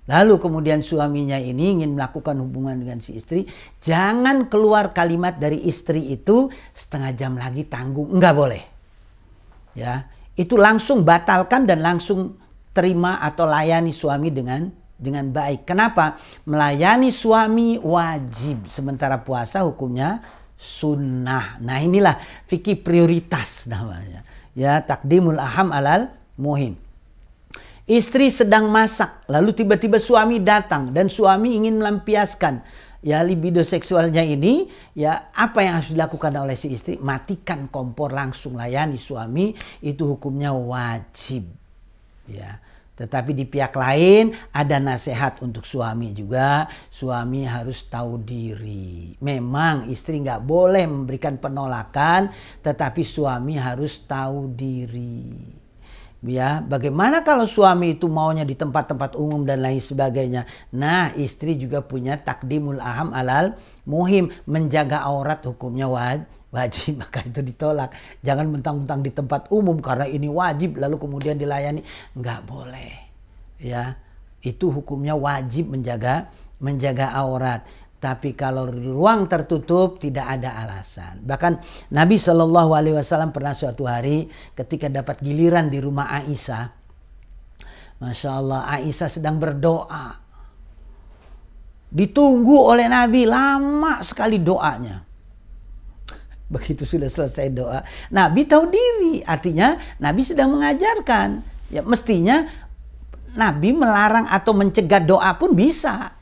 Lalu kemudian suaminya ini ingin melakukan hubungan dengan si istri. Jangan keluar kalimat dari istri itu setengah jam lagi tanggung. Enggak boleh. Ya, itu langsung batalkan dan langsung terima atau layani suami dengan baik. Kenapa? Melayani suami wajib. Sementara puasa hukumnya sunnah. Nah inilah fikih prioritas namanya. Ya, takdimul aham alal muhim. Istri sedang masak, lalu tiba-tiba suami datang dan suami ingin melampiaskan ya libido seksualnya ini, ya apa yang harus dilakukan oleh si istri? Matikan kompor, langsung layani suami, itu hukumnya wajib. Ya. Tetapi di pihak lain ada nasihat untuk suami juga, suami harus tahu diri. Memang istri nggak boleh memberikan penolakan, tetapi suami harus tahu diri. Ya, bagaimana kalau suami itu maunya di tempat-tempat umum dan lain sebagainya. Nah, istri juga punya takdimul aham alal muhim, menjaga aurat hukumnya wajib, maka itu ditolak. Jangan mentang-mentang di tempat umum karena ini wajib lalu kemudian dilayani, nggak boleh. Ya, itu hukumnya wajib menjaga aurat. Tapi kalau di ruang tertutup tidak ada alasan. Bahkan Nabi SAW pernah suatu hari ketika dapat giliran di rumah Aisyah. Masya Allah, Aisyah sedang berdoa. Ditunggu oleh Nabi, lama sekali doanya. Begitu sudah selesai doa, Nabi tahu diri. Artinya Nabi sedang mengajarkan. Ya, mestinya Nabi melarang atau mencegah doa pun bisa.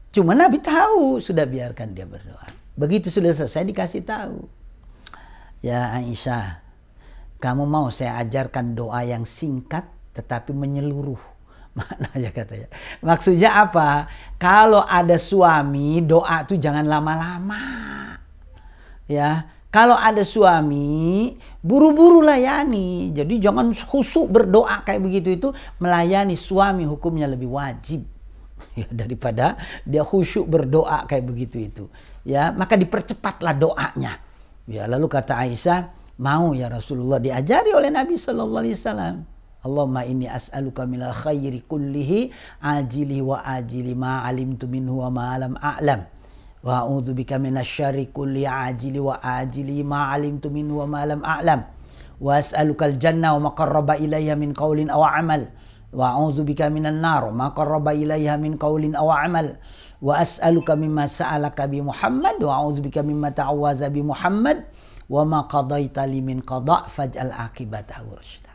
Cuma Nabi tahu, sudah biarkan dia berdoa. Begitu sudah selesai dikasih tahu. Ya Aisyah, kamu mau saya ajarkan doa yang singkat tetapi menyeluruh. Maknanya katanya. Maksudnya apa? Kalau ada suami, doa itu jangan lama-lama. Ya, kalau ada suami, buru-buru layani. Jadi jangan khusyuk berdoa kayak begitu itu. Melayani suami hukumnya lebih wajib. Ya, daripada dia khusyuk berdoa kayak begitu itu, ya maka dipercepatlah doanya. Ya, lalu kata Aisyah, mau ya Rasulullah, diajari oleh Nabi SAW. Allahumma inni as'aluka minal khairi kullihi ajili wa ajili ma alimtu minhu wa ma lam a'lam wa a'udzubika minasyarri kulli ajili wa ajili ma alimtu minhu wa ma lam a'lam wa as'alukal jannah wa ma qarraba ilayya min qaulin aw amal wa a'udzubika minan nar ma qarraba ilayha min qaulin aw amal wa as'aluka mimma sa'alaka bi Muhammad wa a'udzubika mimma ta'awwadza bi Muhammad wa ma qadaita li min qada' faj'al aqibatahu rasyida.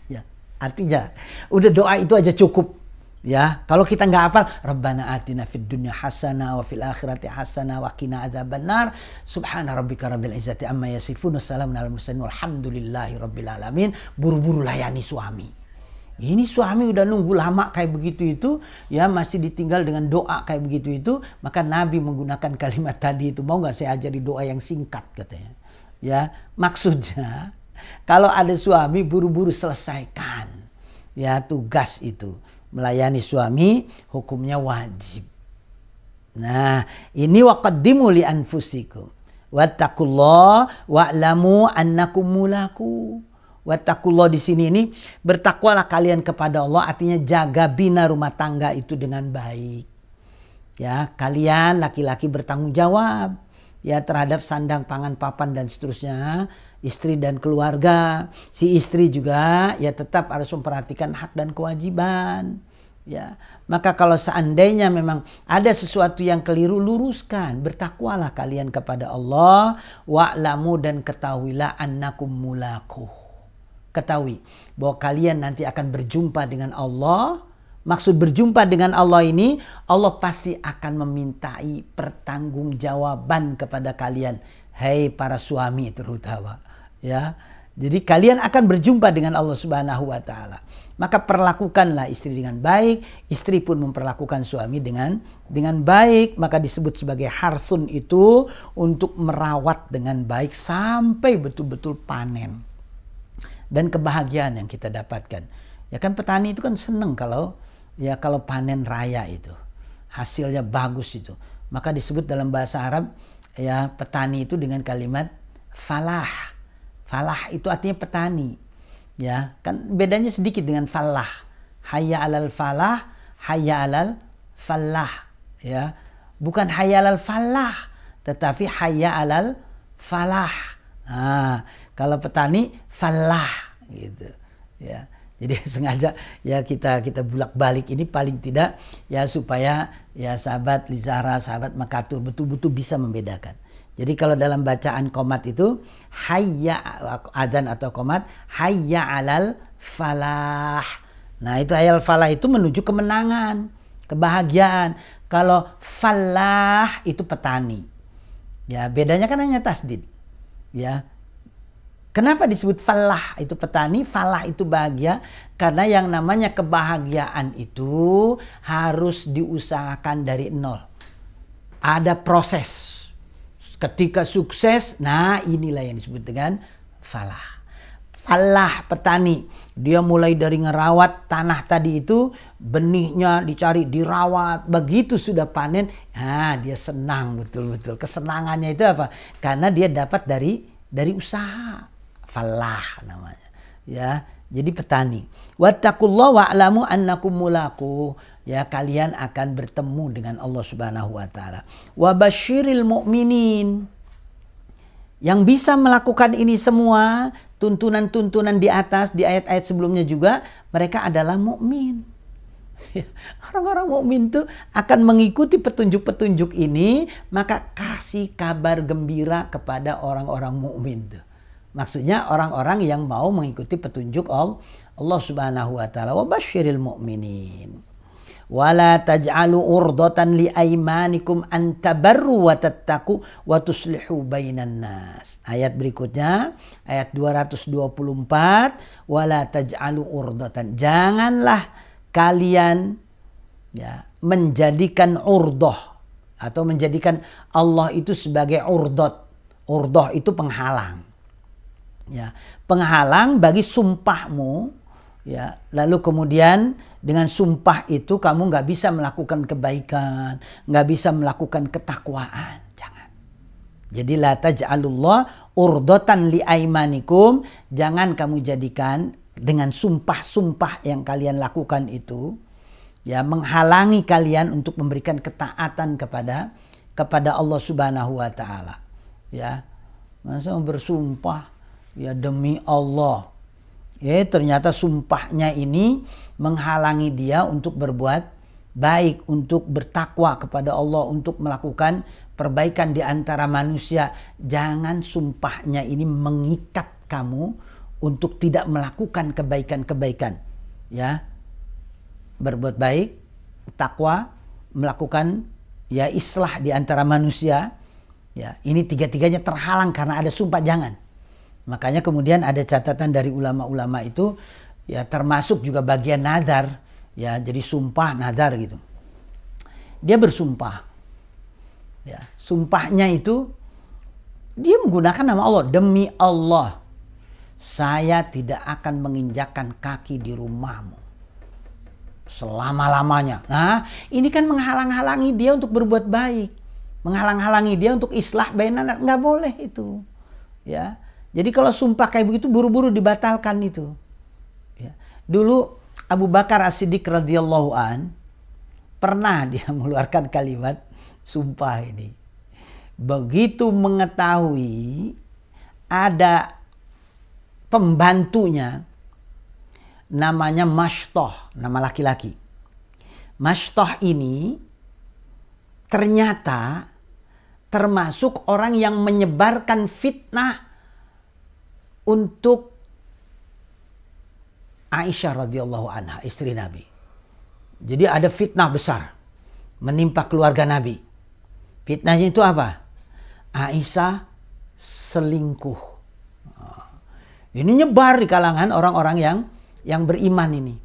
Ya, artinya udah doa itu aja cukup. Ya, kalau kita nggak hafal, Rabbana atina fid dunya hasanah wa fil akhirati hasanah wa qina adzabannar. Subhana rabbika rabbil izzati amma yasifun. Wassalamun alal mursalin walhamdulillahi rabbil alamin. Buru-buru layani suami. Ini suami udah nunggu lama kayak begitu itu, ya masih ditinggal dengan doa kayak begitu itu, maka Nabi menggunakan kalimat tadi itu. Mau nggak saya ajari doa yang singkat katanya. Ya, maksudnya kalau ada suami buru-buru selesaikan ya tugas itu. Melayani suami hukumnya wajib. Nah, ini waqaddimu li anfusikum wattaqullaha wa'lamu annakum mulaku. Wattaqullah di sini ini bertakwalah kalian kepada Allah, artinya jaga bina rumah tangga itu dengan baik. Ya, kalian laki-laki bertanggung jawab ya terhadap sandang, pangan, papan dan seterusnya, istri dan keluarga. Si istri juga ya tetap harus memperhatikan hak dan kewajiban. Ya, maka kalau seandainya memang ada sesuatu yang keliru, luruskan. Bertakwalah kalian kepada Allah, wa'lamu dan ketahuilah annakum mulaquh. Ketahui bahwa kalian nanti akan berjumpa dengan Allah. Maksud berjumpa dengan Allah ini, Allah pasti akan memintai pertanggungjawaban kepada kalian. Hei para suami terutama. Ya, jadi kalian akan berjumpa dengan Allah Subhanahu wa Ta'ala. Maka perlakukanlah istri dengan baik, istri pun memperlakukan suami dengan baik. Maka disebut sebagai harsun itu untuk merawat dengan baik sampai betul-betul panen. Dan kebahagiaan yang kita dapatkan. Ya kan petani itu kan seneng kalau panen raya itu. Hasilnya bagus itu. Maka disebut dalam bahasa Arab ya petani itu dengan kalimat falah. Falah itu artinya petani. Ya, kan bedanya sedikit dengan falah. Hayya 'alal falah, hayya 'alal falah, ya. Bukan hayya 'alal falah, tetapi hayya 'alal falah. Kalau petani falah gitu, ya. Jadi sengaja ya kita bolak-balik ini paling tidak ya supaya ya sahabat Lizahra, sahabat Makatur betul-betul bisa membedakan. Jadi kalau dalam bacaan qomat itu hayya, adzan atau qomat, hayya 'alal falah. Nah, itu hayya 'alal falah itu menuju kemenangan, kebahagiaan. Kalau falah itu petani. Ya, bedanya kan hanya tasdid. Ya. Kenapa disebut falah itu petani, falah itu bahagia? Karena yang namanya kebahagiaan itu harus diusahakan dari nol. Ada proses. Ketika sukses, nah inilah yang disebut dengan falah. Falah petani, dia mulai dari ngerawat tanah tadi itu, benihnya dicari, dirawat, begitu sudah panen, nah dia senang betul-betul. Kesenangannya itu apa? Karena dia dapat dari usaha. Falah namanya. Ya, jadi petani. Wattaqullaha wa'lamu annakum mulaqu. Ya, kalian akan bertemu dengan Allah Subhanahu wa taala. Wa basyiril mu'minin. Yang bisa melakukan ini semua, tuntunan-tuntunan di atas di ayat-ayat sebelumnya juga, mereka adalah mukmin. Orang-orang mukmin itu akan mengikuti petunjuk-petunjuk ini, maka kasih kabar gembira kepada orang-orang mukmin tuh. Maksudnya orang-orang yang mau mengikuti petunjuk Allah Subhanahu wa taala. Wa basyiril mu'minin. Wala taj'alu urdatan li aymanikum an tabarru wa tattaqu wa tuslihu bainan nas. Ayat berikutnya, ayat 224, wala taj'alu urdatan. Janganlah kalian ya menjadikan urdah atau menjadikan Allah itu sebagai urdot. Urdah itu penghalang. Ya, penghalang bagi sumpahmu. Ya, lalu kemudian dengan sumpah itu kamu nggak bisa melakukan kebaikan, nggak bisa melakukan ketakwaan. Jangan. Jadi la taj'alullah urdatan li aimanikum. Jangan kamu jadikan dengan sumpah-sumpah yang kalian lakukan itu ya menghalangi kalian untuk memberikan ketaatan kepada Allah Subhanahu wa taala. Ya. Masa bersumpah ya demi Allah. Ya, ternyata sumpahnya ini menghalangi dia untuk berbuat baik, untuk bertakwa kepada Allah, untuk melakukan perbaikan di antara manusia. Jangan sumpahnya ini mengikat kamu untuk tidak melakukan kebaikan-kebaikan. Ya, berbuat baik, takwa, melakukan ya islah di antara manusia. Ya, ini tiga-tiganya terhalang karena ada sumpah jangan. Makanya kemudian ada catatan dari ulama-ulama itu ya termasuk juga bagian nazar ya, jadi sumpah nazar gitu. Dia bersumpah. Ya, sumpahnya itu dia menggunakan nama Allah, demi Allah saya tidak akan menginjakkan kaki di rumahmu selama-lamanya. Nah, ini kan menghalang-halangi dia untuk berbuat baik, menghalang-halangi dia untuk islah bainan, nggak boleh itu. Ya. Jadi kalau sumpah kayak begitu buru-buru dibatalkan itu. Ya. Dulu Abu Bakar As-Siddiq radhiyallahu an pernah dia mengeluarkan kalimat sumpah ini. Begitu mengetahui ada pembantunya namanya Mashtah, nama laki-laki. Mashtah ini ternyata termasuk orang yang menyebarkan fitnah untuk Aisyah radhiyallahu anha, istri Nabi. Jadi ada fitnah besar menimpa keluarga Nabi. Fitnahnya itu apa? Aisyah selingkuh. Ini nyebar di kalangan orang-orang yang beriman ini.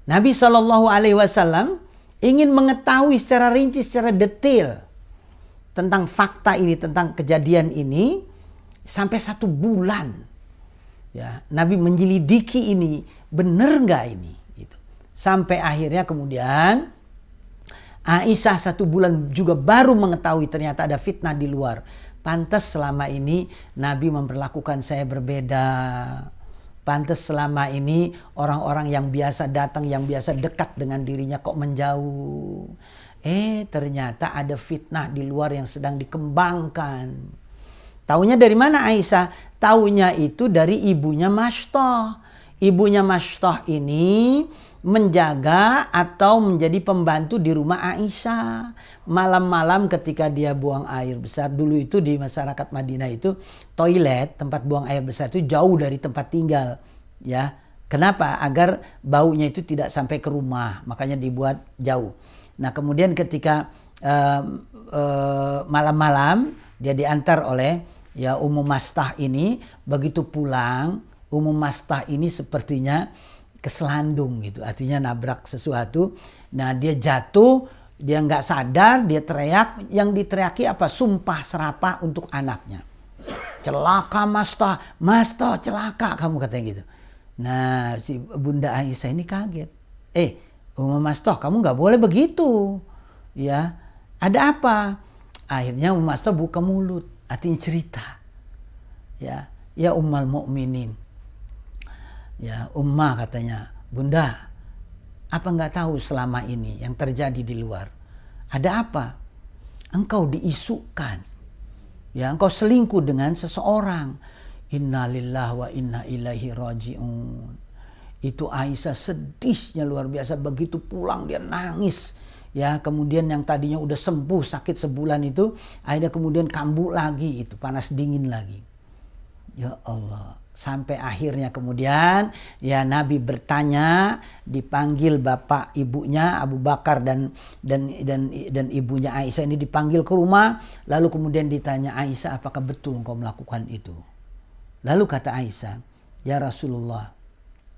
Nabi SAW ingin mengetahui secara rinci, secara detail tentang fakta ini, tentang kejadian ini sampai 1 bulan. Ya, Nabi menyelidiki ini, benar nggak ini? Gitu. Sampai akhirnya kemudian Aisyah 1 bulan juga baru mengetahui ternyata ada fitnah di luar. pantas selama ini Nabi memperlakukan saya berbeda. Pantas selama ini orang-orang yang biasa datang, yang biasa dekat dengan dirinya kok menjauh. Ternyata ada fitnah di luar yang sedang dikembangkan. Taunya dari mana Aisyah? Taunya itu dari ibunya Mashtah. Ibunya Mashtah ini menjaga atau menjadi pembantu di rumah Aisyah. Malam-malam ketika dia buang air besar, dulu itu di masyarakat Madinah itu toilet, tempat buang air besar itu jauh dari tempat tinggal, ya. Kenapa? Agar baunya itu tidak sampai ke rumah, makanya dibuat jauh. Nah, kemudian ketika malam-malam dia diantar oleh ya Ummu Mastah ini, begitu pulang Ummu Mastah ini sepertinya keselandung gitu, artinya nabrak sesuatu. Nah, dia jatuh, dia nggak sadar, dia teriak. Yang diteriaki apa? Sumpah serapah untuk anaknya. Celaka Mastah, Mastah celaka kamu, katanya gitu. Nah, si Bunda Aisyah ini kaget. Ummu Mastah, kamu nggak boleh begitu, ya. Ada apa? Akhirnya Ummu Mastah buka mulut, artinya cerita. Ya Ummul Mukminin. Ya, Ummah katanya, Bunda, apa nggak tahu selama ini yang terjadi di luar? Ada apa? Engkau diisukan, ya, engkau selingkuh dengan seseorang. Innalillahi wa inna ilaihi raji'un. Itu Aisyah sedihnya luar biasa. Begitu pulang dia nangis. Ya, kemudian yang tadinya udah sembuh sakit sebulan itu, akhirnya kemudian kambuh lagi, itu panas dingin lagi. Ya Allah. Sampai akhirnya kemudian ya Nabi bertanya, dipanggil bapak ibunya Abu Bakar dan ibunya Aisyah ini dipanggil ke rumah, lalu kemudian ditanya, Aisyah, apakah betul engkau melakukan itu? Lalu kata Aisyah, ya Rasulullah,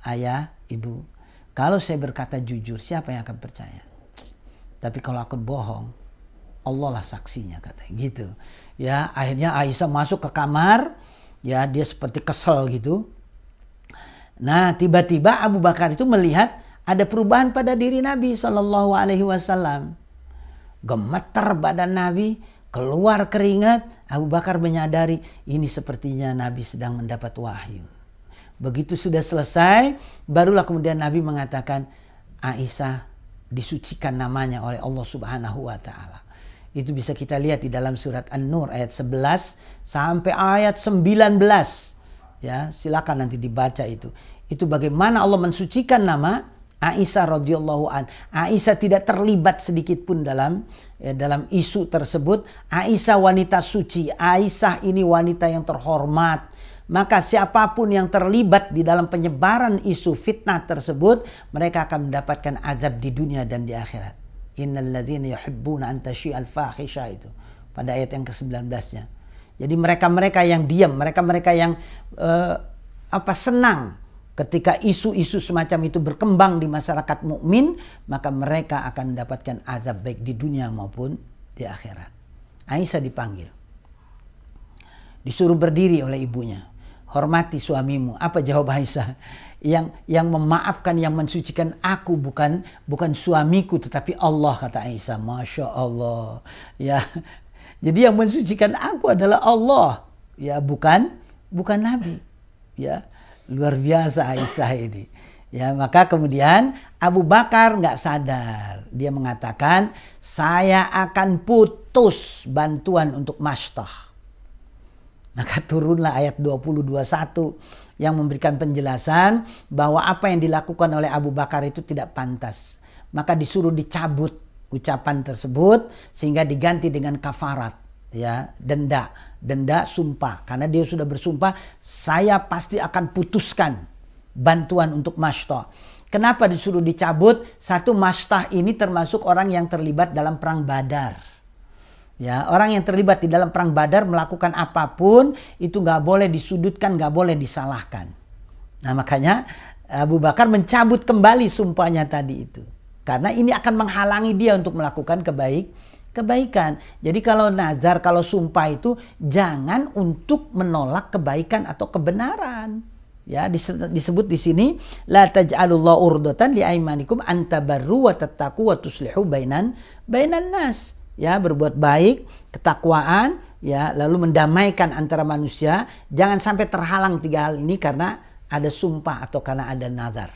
ayah, ibu, kalau saya berkata jujur, siapa yang akan percaya? Tapi kalau aku bohong, Allah lah saksinya, katanya gitu. Ya, akhirnya Aisyah masuk ke kamar. Ya, dia seperti kesel gitu. Nah, tiba-tiba Abu Bakar itu melihat ada perubahan pada diri Nabi SAW. Gemeter badan Nabi, keluar keringat. Abu Bakar menyadari ini sepertinya Nabi sedang mendapat wahyu. Begitu sudah selesai, barulah kemudian Nabi mengatakan, Aisyah disucikan namanya oleh Allah Subhanahu wa Ta'ala. Itu bisa kita lihat di dalam surat An-Nur ayat 11 sampai ayat 19. Ya, silakan nanti dibaca itu. Itu bagaimana Allah mensucikan nama Aisyah radhiyallahu an. Aisyah tidak terlibat sedikit pun dalam isu tersebut. Aisyah wanita suci. Aisyah ini wanita yang terhormat. Maka siapapun yang terlibat di dalam penyebaran isu fitnah tersebut, mereka akan mendapatkan azab di dunia dan di akhirat. Innalladzina yuhibbuna an tasyi'al fahisha, itu pada ayat yang ke-19-nya. Jadi mereka-mereka yang diam, mereka-mereka yang senang ketika isu-isu semacam itu berkembang di masyarakat mukmin, maka mereka akan mendapatkan azab baik di dunia maupun di akhirat. Aisyah dipanggil. Disuruh berdiri oleh ibunya. Hormati suamimu. Apa jawab Aisyah? Yang memaafkan, yang mensucikan aku bukan suamiku tetapi Allah, kata Aisyah. Masya Allah. Ya. Jadi yang mensucikan aku adalah Allah. Ya, bukan Nabi. Ya. Luar biasa Aisyah ini. Ya, maka kemudian Abu Bakar nggak sadar. Dia mengatakan, saya akan putus bantuan untuk Mashtah. Maka turunlah ayat 20-21 yang memberikan penjelasan bahwa apa yang dilakukan oleh Abu Bakar itu tidak pantas. Maka disuruh dicabut ucapan tersebut sehingga diganti dengan kafarat, ya, denda sumpah. Karena dia sudah bersumpah, saya pasti akan putuskan bantuan untuk Mashtah. Kenapa disuruh dicabut? Satu, Mashtah ini termasuk orang yang terlibat dalam perang Badar. Ya, orang yang terlibat di dalam perang Badar melakukan apapun itu nggak boleh disudutkan, nggak boleh disalahkan. Nah, makanya Abu Bakar mencabut kembali sumpahnya tadi itu, karena ini akan menghalangi dia untuk melakukan kebaikan. Jadi kalau nazar, kalau sumpah itu jangan untuk menolak kebaikan atau kebenaran. Ya, disebut di sini la taj'alullahu urdatan li aimanikum an tabarru wa tattaqu wa tuslihu bainan nas. Ya, berbuat baik, ketakwaan, ya, lalu mendamaikan antara manusia, jangan sampai terhalang 3 hal ini karena ada sumpah atau karena ada nazar.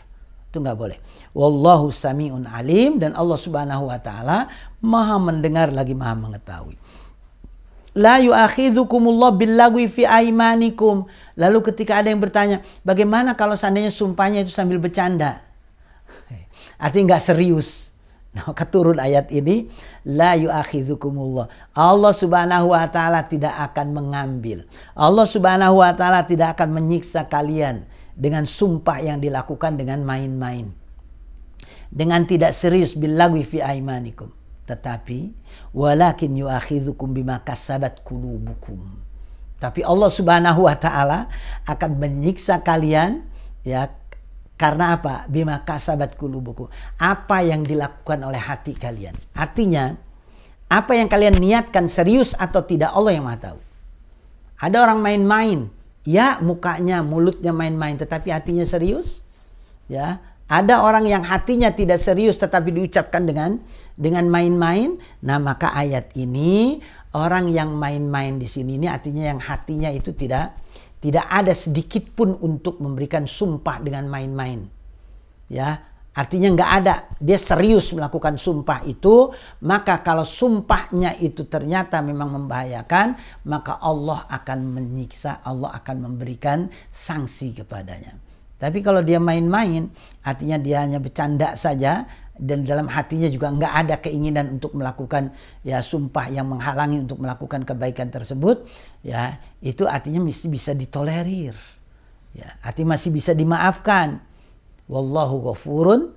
Itu nggak boleh. Wallahu sami'un alim, dan Allah Subhanahu wa taala Maha mendengar lagi Maha mengetahui. La yu'akhidzukumullah billagwi fi aimanikum. Lalu ketika ada yang bertanya, bagaimana kalau seandainya sumpahnya itu sambil bercanda? Artinya nggak serius. Nah, maka turun ayat ini, la yu'akhidzukumullah. Allah Subhanahu wa taala tidak akan mengambil. Allah Subhanahu wa taala tidak akan menyiksa kalian dengan sumpah yang dilakukan dengan main-main, dengan tidak serius, billagwi fi aimanikum. Tetapi walakin yu'akhidzukum bima kasabat qulubukum. Tapi Allah Subhanahu wa taala akan menyiksa kalian, ya, karena apa? Bima kasabat qulubukum. Apa yang dilakukan oleh hati kalian. Artinya apa yang kalian niatkan serius atau tidak, Allah yang Maha tahu. Ada orang main-main, ya, mukanya, mulutnya main-main, tetapi hatinya serius. Ya, ada orang yang hatinya tidak serius tetapi diucapkan dengan main-main. Nah, maka ayat ini, orang yang main-main di sini ini artinya yang hatinya itu tidak ada sedikit pun untuk memberikan sumpah dengan main-main. Ya, artinya nggak ada, dia serius melakukan sumpah itu. Maka kalau sumpahnya itu ternyata memang membahayakan, maka Allah akan menyiksa, Allah akan memberikan sanksi kepadanya. Tapi kalau dia main-main, artinya dia hanya bercanda saja, dan dalam hatinya juga nggak ada keinginan untuk melakukan, ya, sumpah yang menghalangi untuk melakukan kebaikan tersebut, ya, itu artinya masih bisa ditolerir, ya, artinya masih bisa dimaafkan. Wallahu ghafurun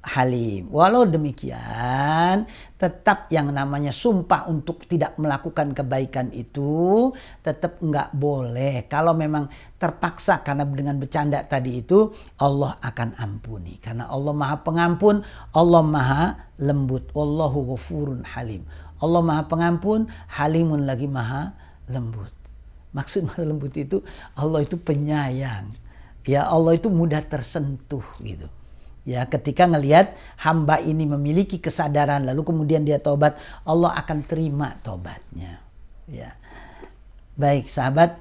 halim. Walau demikian, tetap yang namanya sumpah untuk tidak melakukan kebaikan itu tetap nggak boleh. Kalau memang terpaksa karena dengan bercanda tadi itu, Allah akan ampuni. Karena Allah Maha Pengampun, Allah Maha Lembut. Wallahu ghafurun halim. Allah Maha Pengampun, halimun lagi Maha Lembut. Maksud Maha Lembut itu, Allah itu penyayang. Ya, Allah itu mudah tersentuh gitu. Ya, ketika ngelihat hamba ini memiliki kesadaran lalu kemudian dia tobat, Allah akan terima tobatnya. Ya. Baik sahabat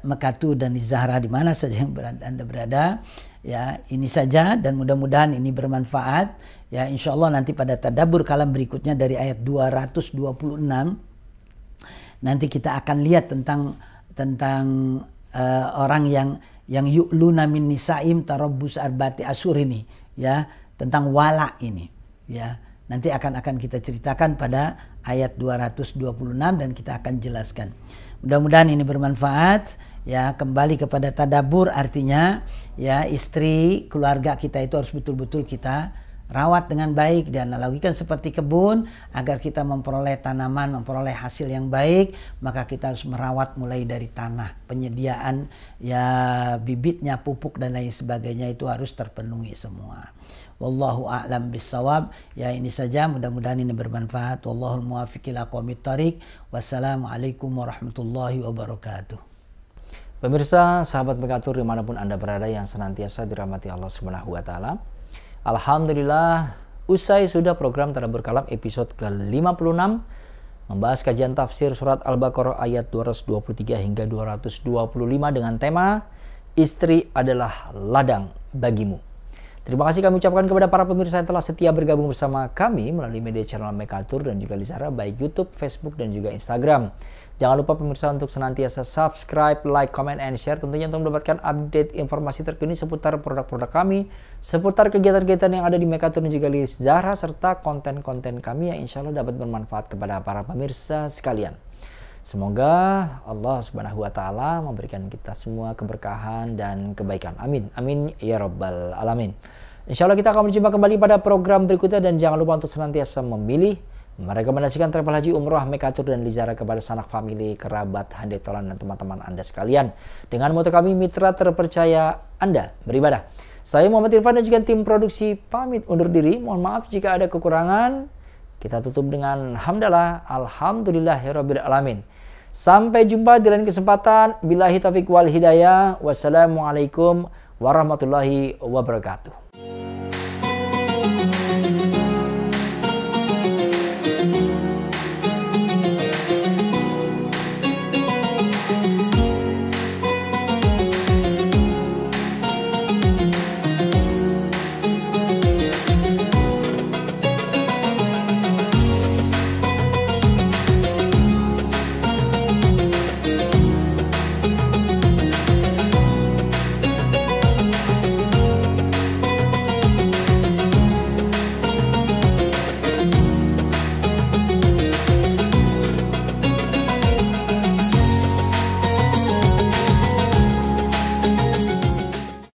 Mekatu dan Zahra di mana saja yang Anda berada, ya, ini saja dan mudah-mudahan ini bermanfaat. Ya, insya Allah nanti pada tadabbur kalam berikutnya dari ayat 226 nanti kita akan lihat tentang orang yang yu'luna min nisaim tarabbus arba'ati asyhur ini. Ya, tentang wala ini, ya, nanti akan kita ceritakan pada ayat 226 dan kita akan jelaskan. Mudah-mudahan ini bermanfaat, ya. Kembali kepada tadabbur artinya, ya, istri keluarga kita itu harus betul-betul kita rawat dengan baik, dianalogikan seperti kebun. Agar kita memperoleh tanaman, memperoleh hasil yang baik, maka kita harus merawat mulai dari tanah, penyediaan, ya, bibitnya, pupuk dan lain sebagainya itu harus terpenuhi semua. Wallahu a'lam bissawab. Ya, ini saja, mudah-mudahan ini bermanfaat. Wallahul muwaffiq ila aqwamit thoriq. Wassalamualaikum warahmatullahi wabarakatuh. Pemirsa, sahabat Mekatur dimanapun Anda berada yang senantiasa dirahmati Allah Subhanahu wa taala. Alhamdulillah, usai sudah program Tadabbur Kalam episode ke-56 membahas kajian tafsir surat Al-Baqarah ayat 223 hingga 225 dengan tema Istri adalah ladang bagimu. Terima kasih kami ucapkan kepada para pemirsa yang telah setia bergabung bersama kami melalui media channel Mekatur dan juga Lizara, baik YouTube, Facebook, dan juga Instagram. Jangan lupa pemirsa untuk senantiasa subscribe, like, comment, and share tentunya untuk mendapatkan update informasi terkini seputar produk-produk kami, seputar kegiatan-kegiatan yang ada di Mekatur dan juga Lizara, serta konten-konten kami yang insya Allah dapat bermanfaat kepada para pemirsa sekalian. Semoga Allah Subhanahu wa taala memberikan kita semua keberkahan dan kebaikan. Amin. Amin ya rabbal alamin. Insya Allah kita akan berjumpa kembali pada program berikutnya dan jangan lupa untuk senantiasa memilih merekomendasikan travel haji umroh Mekatur dan Lizara kepada sanak famili, kerabat, handai tolan dan teman-teman Anda sekalian. Dengan moto kami, mitra terpercaya Anda beribadah. Saya Muhammad Irfan dan juga tim produksi pamit undur diri. Mohon maaf jika ada kekurangan. Kita tutup dengan hamdalah, alhamdulillahirabbil alamin. Sampai jumpa di lain kesempatan. Billahi taufiq wal hidayah. Wassalamualaikum warahmatullahi wabarakatuh.